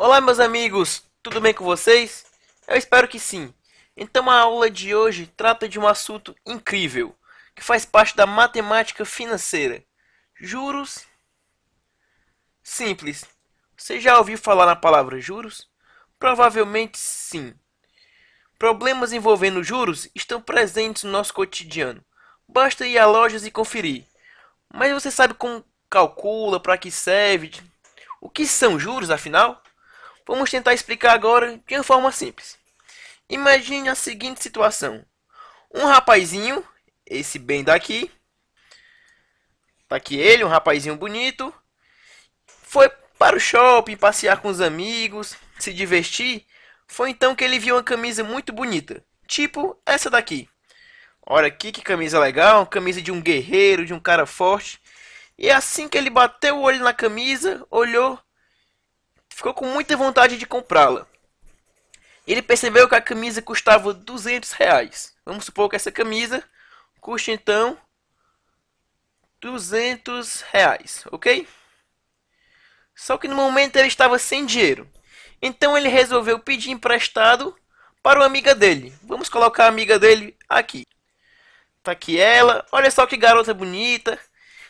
Olá, meus amigos, tudo bem com vocês? Eu espero que sim. Então, a aula de hoje trata de um assunto incrível, que faz parte da matemática financeira. Juros simples. Você já ouviu falar na palavra juros? Provavelmente sim. Problemas envolvendo juros estão presentes no nosso cotidiano. Basta ir a lojas e conferir. Mas você sabe como calcula, para que serve? O que são juros, afinal? Vamos tentar explicar agora de uma forma simples. Imagine a seguinte situação. Um rapazinho, esse bem daqui, tá aqui ele, um rapazinho bonito, foi para o shopping passear com os amigos, se divertir. Foi então que ele viu uma camisa muito bonita, tipo essa daqui. Olha aqui que camisa legal, uma camisa de um guerreiro, de um cara forte. E assim que ele bateu o olho na camisa, olhou, ficou com muita vontade de comprá-la. Ele percebeu que a camisa custava R$ 200. Vamos supor que essa camisa custe então R$ 200, ok? Só que no momento ele estava sem dinheiro. Então ele resolveu pedir emprestado para uma amiga dele. Vamos colocar a amiga dele aqui. Tá aqui ela. Olha só que garota bonita.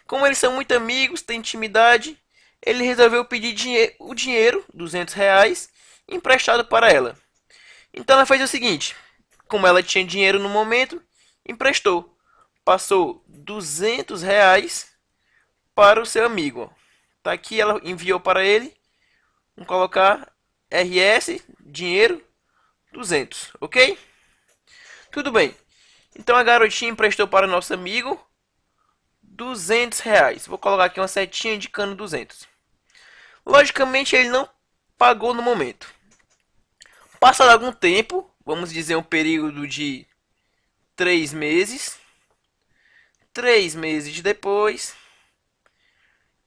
Como eles são muito amigos, têm intimidade, ele resolveu pedir o dinheiro, R$ 200, emprestado para ela. Então ela fez o seguinte: como ela tinha dinheiro no momento, emprestou. Passou R$ 200 para o seu amigo. Tá aqui, ela enviou para ele. Vamos colocar RS, dinheiro, 200, ok? Tudo bem. Então a garotinha emprestou para o nosso amigo R$ 200. Vou colocar aqui uma setinha indicando 200. Logicamente ele não pagou no momento. Passado algum tempo, vamos dizer um período de 3 meses. 3 meses depois,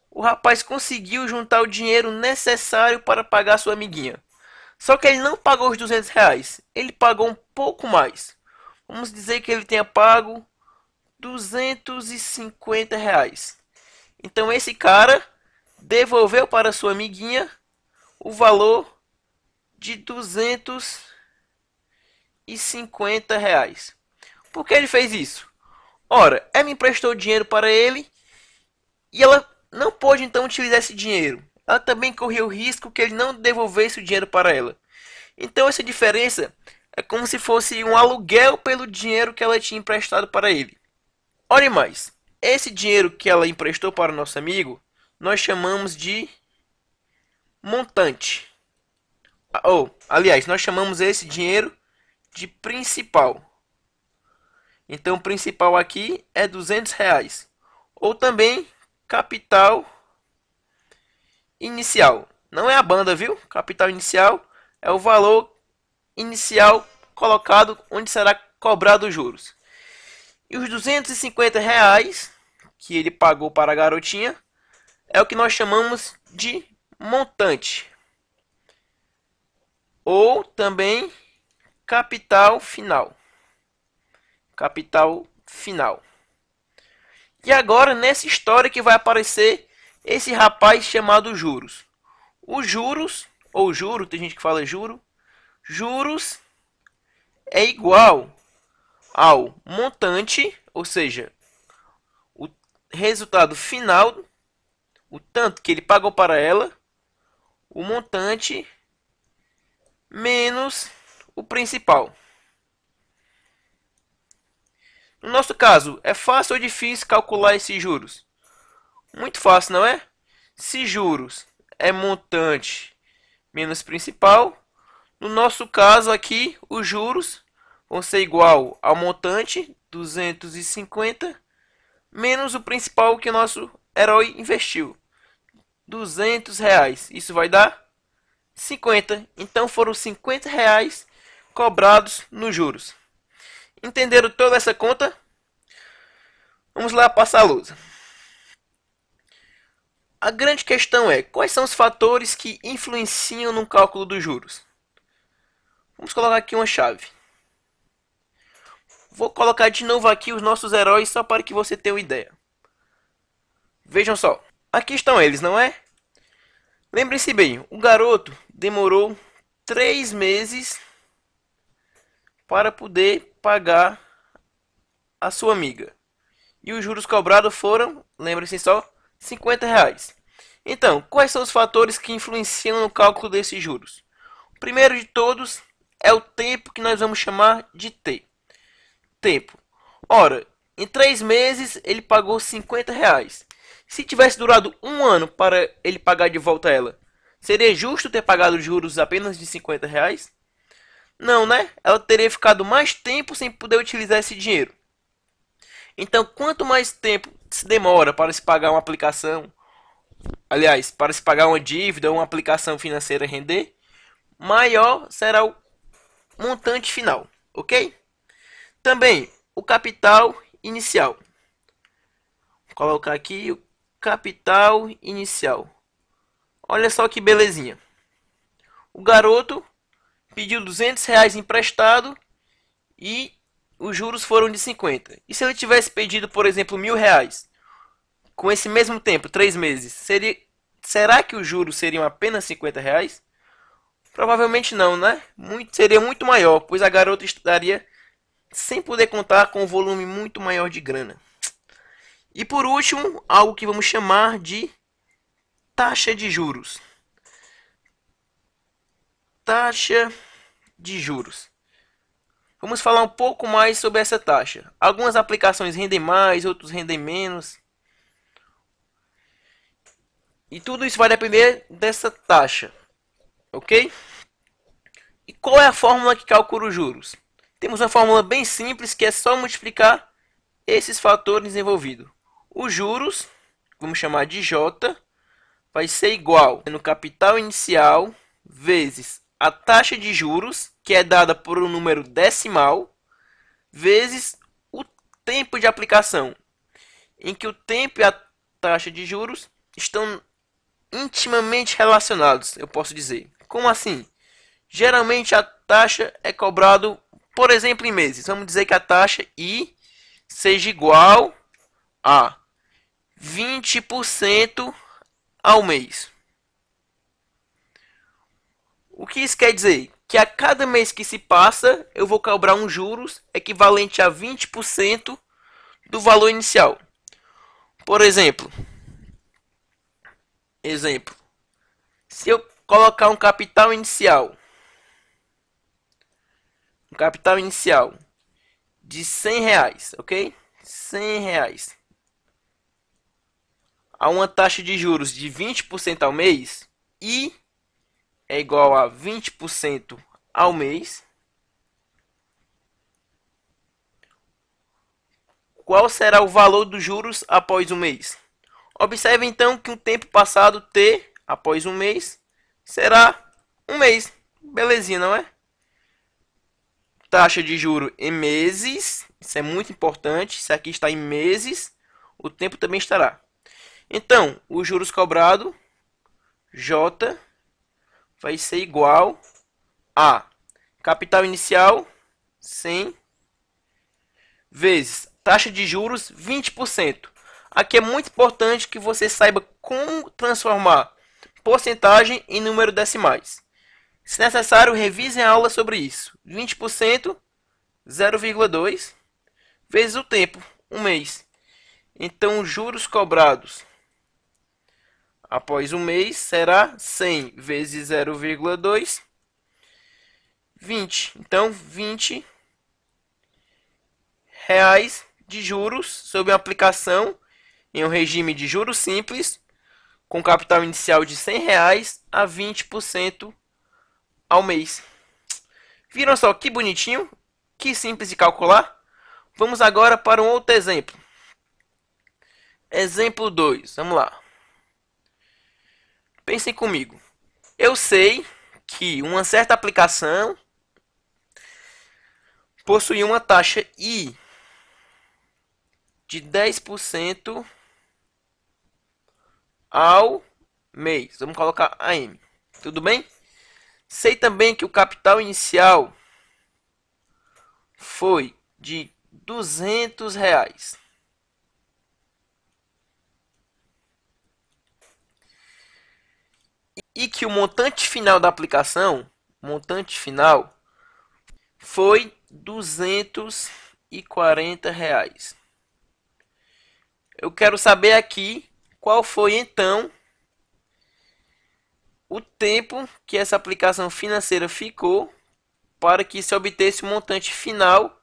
o rapaz conseguiu juntar o dinheiro necessário para pagar sua amiguinha. Só que ele não pagou os R$ 200, ele pagou um pouco mais. Vamos dizer que ele tenha pago R$ 250. Então esse cara devolveu para sua amiguinha o valor de R$ 250. Por que ele fez isso? Ora, ela emprestou dinheiro para ele e ela não pôde então utilizar esse dinheiro. Ela também correu o risco que ele não devolvesse o dinheiro para ela. Então essa diferença é como se fosse um aluguel pelo dinheiro que ela tinha emprestado para ele. Olhe mais, esse dinheiro que ela emprestou para o nosso amigo, nós chamamos de montante. Aliás, nós chamamos esse dinheiro de principal. Então, o principal aqui é R$ 200. Ou também capital inicial. Não é a banda, viu? Capital inicial é o valor inicial colocado onde será cobrado os juros. E os R$ 250 que ele pagou para a garotinha é o que nós chamamos de montante. Ou também capital final. Capital final. E agora nessa história que vai aparecer esse rapaz chamado juros. Os juros, ou juro, tem gente que fala juro. Juros é igual ao montante, ou seja, o resultado final, o tanto que ele pagou para ela, o montante menos o principal. No nosso caso, é fácil ou difícil calcular esses juros? Muito fácil, não é? Se juros é montante menos principal, no nosso caso aqui, os juros vão ser igual ao montante, 250, menos o principal que o nosso herói investiu, R$ 200. Isso vai dar 50. Então foram R$ 50 cobrados nos juros. Entenderam toda essa conta? Vamos lá passar a lousa. A grande questão é, quais são os fatores que influenciam no cálculo dos juros? Vamos colocar aqui uma chave. Vou colocar de novo aqui os nossos heróis só para que você tenha uma ideia. Vejam só, aqui estão eles, não é? Lembrem-se bem, o garoto demorou 3 meses para poder pagar a sua amiga. E os juros cobrados foram, lembre-se só, R$ 50. Então, quais são os fatores que influenciam no cálculo desses juros? O primeiro de todos é o tempo, que nós vamos chamar de T. Tempo. Ora, em 3 meses ele pagou R$ 50. Se tivesse durado um ano para ele pagar de volta ela, seria justo ter pagado juros apenas de R$ 50? Não, né? Ela teria ficado mais tempo sem poder utilizar esse dinheiro. Então, quanto mais tempo se demora para se pagar uma aplicação, aliás, para se pagar uma dívida ou uma aplicação financeira render, maior será o montante final, ok? Também o capital inicial. Vou colocar aqui o capital inicial. Olha só que belezinha. O garoto pediu R$ 200 emprestado e os juros foram de 50. E se ele tivesse pedido, por exemplo, R$ 1.000 com esse mesmo tempo, 3 meses, será que os juros seriam apenas R$ 50? Provavelmente não, né? Seria muito maior, pois a garota estaria sem poder contar com um volume muito maior de grana. E por último, algo que vamos chamar de taxa de juros. Taxa de juros. Vamos falar um pouco mais sobre essa taxa. Algumas aplicações rendem mais, outros rendem menos. E tudo isso vai depender dessa taxa, ok? E qual é a fórmula que calcula os juros? Temos uma fórmula bem simples que é só multiplicar esses fatores envolvidos. Os juros, vamos chamar de J, vai ser igual no capital inicial vezes a taxa de juros, que é dada por um número decimal, vezes o tempo de aplicação, em que o tempo e a taxa de juros estão intimamente relacionados, eu posso dizer. Como assim? Geralmente a taxa é cobrada, por exemplo, em meses. Vamos dizer que a taxa I seja igual a 20% ao mês. O que isso quer dizer? Que a cada mês que se passa, eu vou cobrar um juros equivalente a 20% do valor inicial. Por exemplo, se eu colocar um capital inicial de R$ 100, ok? R$ 100 a uma taxa de juros de 20% ao mês, I é igual a 20% ao mês. Qual será o valor dos juros após um mês? Observe então que o tempo passado T após um mês será um mês. Belezinha, não é? Taxa de juro em meses, isso é muito importante. Se aqui está em meses, o tempo também estará. Então, os juros cobrados, J, vai ser igual a capital inicial, 100, vezes taxa de juros, 20%. Aqui é muito importante que você saiba como transformar porcentagem em número decimais. Se necessário, revise a aula sobre isso. 20%, 0,2, vezes o tempo, um mês. Então, os juros cobrados após um mês será 100 vezes 0,2, 20. Então, R$ 20 de juros sob uma aplicação em um regime de juros simples, com capital inicial de R$ 100 a 20% ao mês. Viram só que bonitinho? Que simples de calcular? Vamos agora para um outro exemplo. Exemplo 2. Vamos lá. Pensem comigo. Eu sei que uma certa aplicação possui uma taxa I de 10% ao mês. Vamos colocar AM. Tudo bem? Sei também que o capital inicial foi de R$ 200. e que o montante final da aplicação, foi R$ 240. Eu quero saber aqui qual foi então o tempo que essa aplicação financeira ficou para que se obtesse um montante final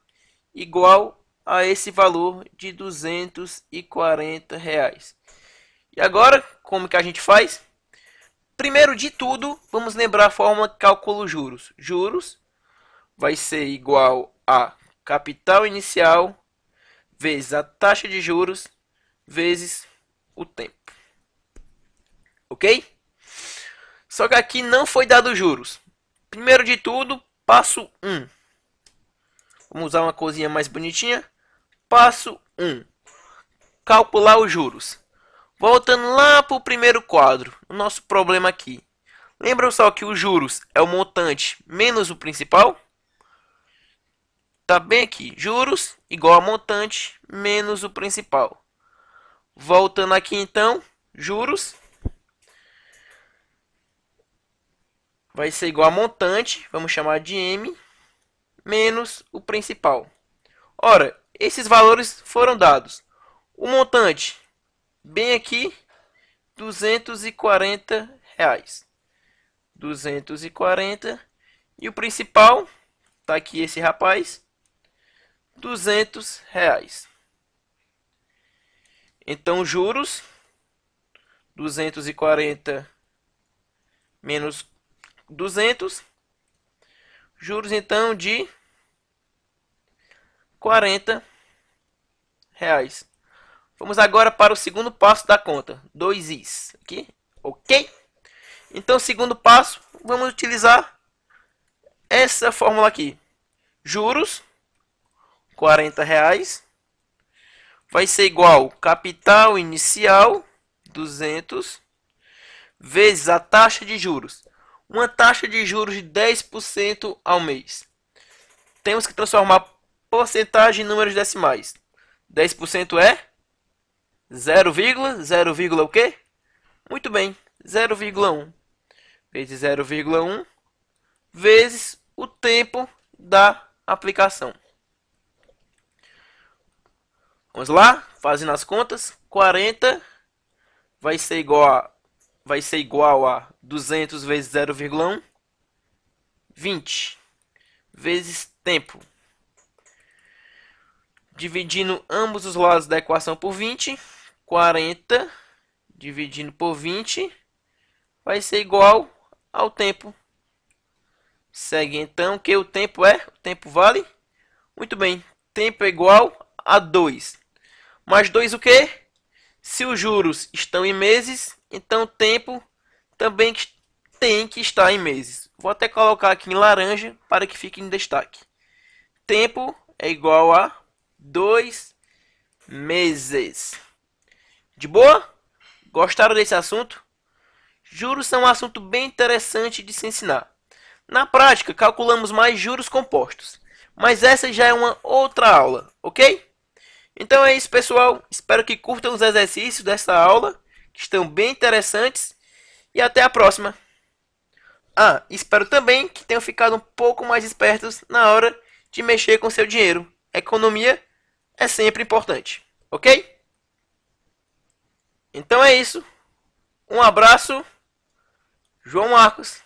igual a esse valor de R$ 240. E agora, como que a gente faz? Primeiro de tudo, vamos lembrar a fórmula que calcula os juros. Juros vai ser igual a capital inicial vezes a taxa de juros vezes o tempo. Ok? Só que aqui não foi dado juros. Primeiro de tudo, passo 1. Vamos usar uma corzinha mais bonitinha. Passo 1. Calcular os juros. Voltando lá para o primeiro quadro, o nosso problema aqui. Lembram só que os juros é o montante menos o principal? Tá bem aqui. Juros igual a montante menos o principal. Voltando aqui então, juros vai ser igual a montante, vamos chamar de M, menos o principal. Ora, esses valores foram dados. O montante, bem aqui, R$ 240. 240. E o principal, tá aqui esse rapaz, R$ 200. Então, juros, 240 menos 200. Juros, então, de R$ 40. Vamos agora para o segundo passo da conta. 2is. Aqui, ok? Então, segundo passo, vamos utilizar essa fórmula aqui. Juros, R$ 40, vai ser igual capital inicial, 200, vezes a taxa de juros. Uma taxa de juros de 10% ao mês. Temos que transformar porcentagem em números decimais. 10% é 0,0, o quê? Muito bem, 0,1 vezes 0,1 vezes o tempo da aplicação. Vamos lá, fazendo as contas. 40 vai ser igual a 200 vezes 0,1, 20 vezes tempo. Dividindo ambos os lados da equação por 20, 40 dividindo por 20 vai ser igual ao tempo. Segue então que o tempo vale? Muito bem, tempo é igual a 2. Mais 2 o quê? Se os juros estão em meses, então o tempo também tem que estar em meses. Vou até colocar aqui em laranja para que fique em destaque. Tempo é igual a 2 meses. De boa? Gostaram desse assunto? Juros são um assunto bem interessante de se ensinar. Na prática, calculamos mais juros compostos. Mas essa já é uma outra aula, ok? Então é isso, pessoal. Espero que curtam os exercícios dessa aula, que estão bem interessantes. E até a próxima. Espero também que tenham ficado um pouco mais espertos na hora de mexer com seu dinheiro. Economia é sempre importante, ok? Então é isso. Um abraço. João Marcos.